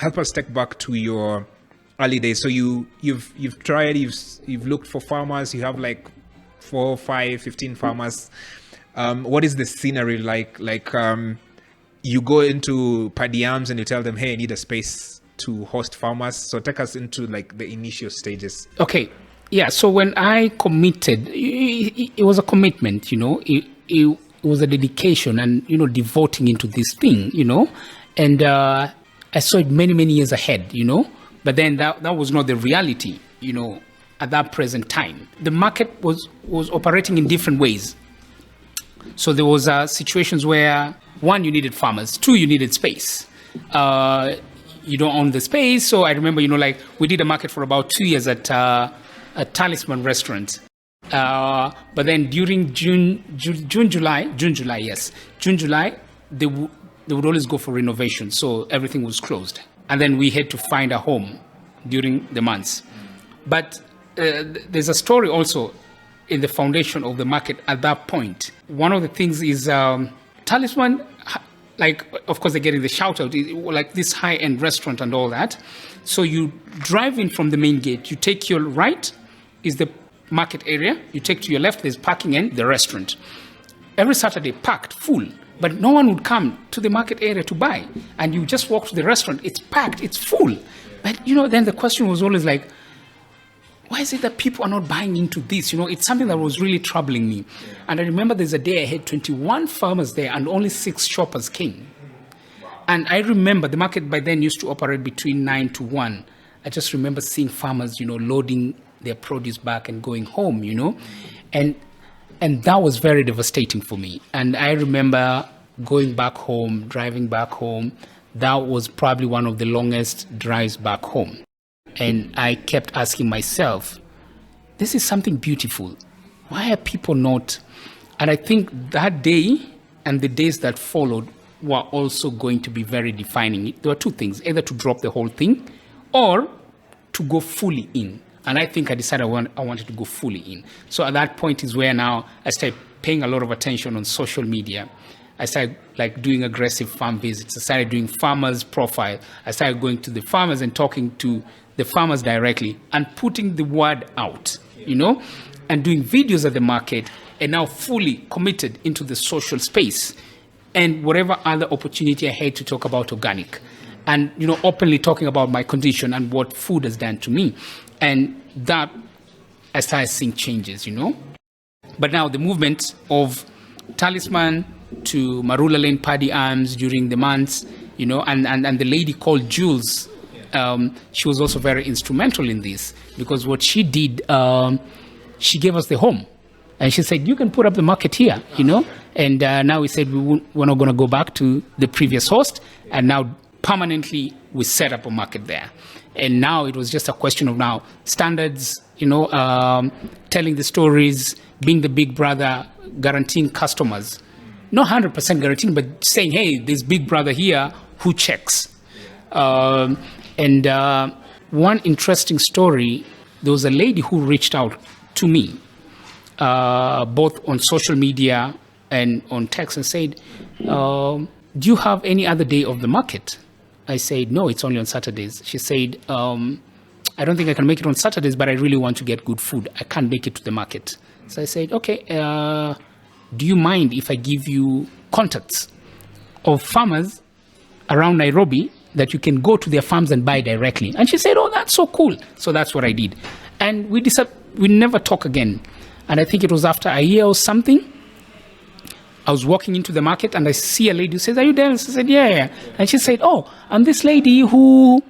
help us take back to your early days. So you've looked for farmers. You have like 4, 5, 15 farmers. What is the scenery like? You go into Paddy Arms and you tell them, hey, I need a space to host farmers. So take us into like the initial stages. Okay. Yeah. So when I committed, it was a commitment, it was a dedication and, devoting into this thing, and I saw it many, many years ahead, but then that was not the reality, at that present time. The market was operating in different ways. So there was situations where, 1, you needed farmers, 2, you needed space. You don't own the space. So I remember, we did a market for about 2 years at a Talisman restaurant. But then during June, July, they would always go for renovation. So everything was closed. And then we had to find a home during the months. But there's a story also in the foundation of the market at that point. One of the things is Talisman, of course, they're getting the shout out, like this high-end restaurant and all that. So you drive in from the main gate, you take your right is the market area, you take to your left, there's parking and the restaurant. Every Saturday, packed, full, but no one would come to the market area to buy. And you just walk to the restaurant, it's packed, it's full. But, then the question was always like, why is it that people are not buying into this? It's something that was really troubling me. And I remember there's a day I had 21 farmers there and only 6 shoppers came. And I remember the market by then used to operate between 9 to 1. I just remember seeing farmers, loading their produce back and going home, and that was very devastating for me. And I remember going back home, driving back home. That was probably one of the longest drives back home. And I kept asking myself, this is something beautiful. Why are people not? And I think that day and the days that followed were also going to be very defining. There were 2 things, either to drop the whole thing or to go fully in. And I think I decided I wanted to go fully in. So at that point is where now I started paying a lot of attention on social media. I started doing aggressive farm visits. I started doing farmers profile. I started going to the farmers and talking to the farmers directly and putting the word out, and doing videos at the market, and now fully committed into the social space and whatever other opportunity I had to talk about organic and, openly talking about my condition and what food has done to me. And that I started seeing changes, But now the movement of Talisman to Marula Lane Paddy Arms during the months, and the lady called Jules, she was also very instrumental in this because what she did, she gave us the home. And she said, you can put up the market here, And now we said we're not going to go back to the previous host. And now permanently we set up a market there. And now it was just a question of now standards, telling the stories, being the big brother, guaranteeing customers. Not 100% guaranteeing, but saying, hey, there's big brother here who checks. And one interesting story, there was a lady who reached out to me, both on social media and on text, and said, do you have any other day of the market? I said, no, it's only on Saturdays. She said, I don't think I can make it on Saturdays, but I really want to get good food. I can't make it to the market. So I said, okay, do you mind if I give you contacts of farmers around Nairobi that you can go to their farms and buy directly? And she said, oh, that's so cool. So that's what I did. And we never talk again. And I think it was after a year or something, I was walking into the market and I see a lady who says, are you there? I said, yeah. And she said, oh, I'm this lady who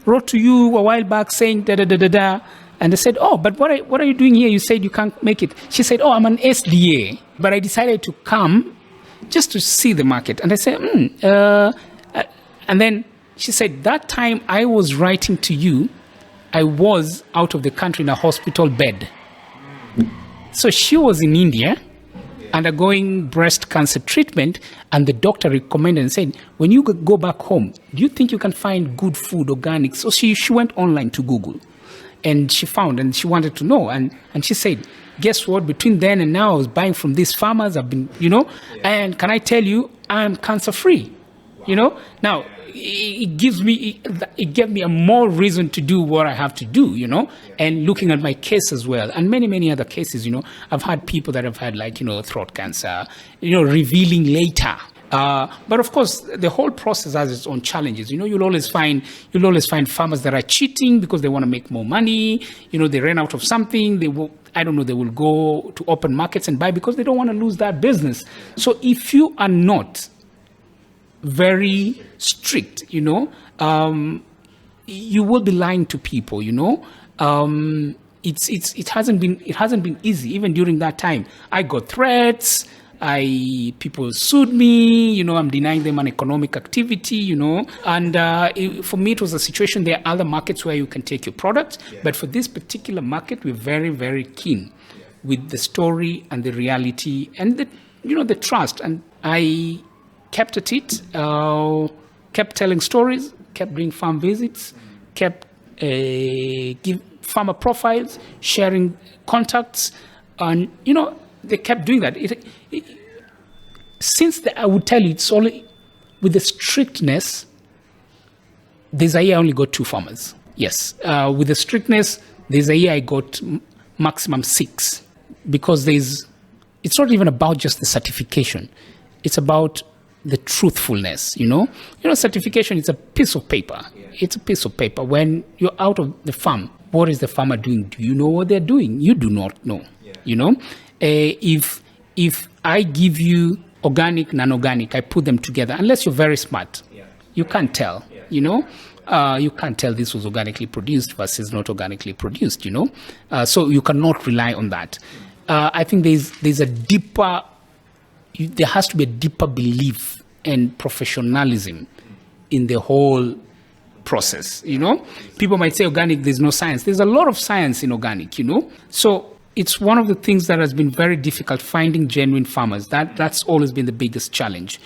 wrote to you a while back saying da-da-da-da-da. And I said, oh, but what are you doing here? You said you can't make it. She said, oh, I'm an SDA. But I decided to come just to see the market. And I said, and then she said, that time I was writing to you, I was out of the country in a hospital bed. So she was in India undergoing breast cancer treatment, and the doctor recommended and said, when you go back home, do you think you can find good food, organic? So she went online to Google, and she found, and she wanted to know, and she said, guess what, between then and now, I was buying from these farmers, I've been, and can I tell you, I'm cancer-free. You know, now it gave me a more reason to do what I have to do, you know, and looking at my case as well, and many other cases, you know, I've had people that have had, like, you know, throat cancer, you know, revealing later. But of course, the whole process has its own challenges. You know, you'll always find farmers that are cheating because they want to make more money. You know, they ran out of something. They will go to open markets and buy because they don't want to lose that business. So if you are not very strict, you know, you will be lying to people. You know, it hasn't been easy. Even during that time, I got threats. People sued me, you know, I'm denying them an economic activity, you know, and for me, it was a situation. There are other markets where you can take your product, but for this particular market, we're very, very keen with the story and the reality and the trust. And I kept at it, kept telling stories, kept doing farm visits, kept give farmer profiles, sharing contacts, and, you know, they kept doing that. I would tell you, it's only with the strictness. There's a year I only got 2 farmers. Yes, with the strictness, there's a year I got maximum 6, because it's not even about just the certification. It's about the truthfulness. You know, certification is a piece of paper. It's a piece of paper. When you're out of the farm, what is the farmer doing? Do you know what they're doing? You do not know. You know. If I give you organic, non-organic, I put them together, unless you're very smart, you can't tell, you know. You can't tell this was organically produced versus not organically produced, you know. So you cannot rely on that. I think there has to be a deeper belief and professionalism in the whole process, you know. People might say organic, there's no science. There's a lot of science in organic, you know. So it's one of the things that has been very difficult, finding genuine farmers. That's always been the biggest challenge.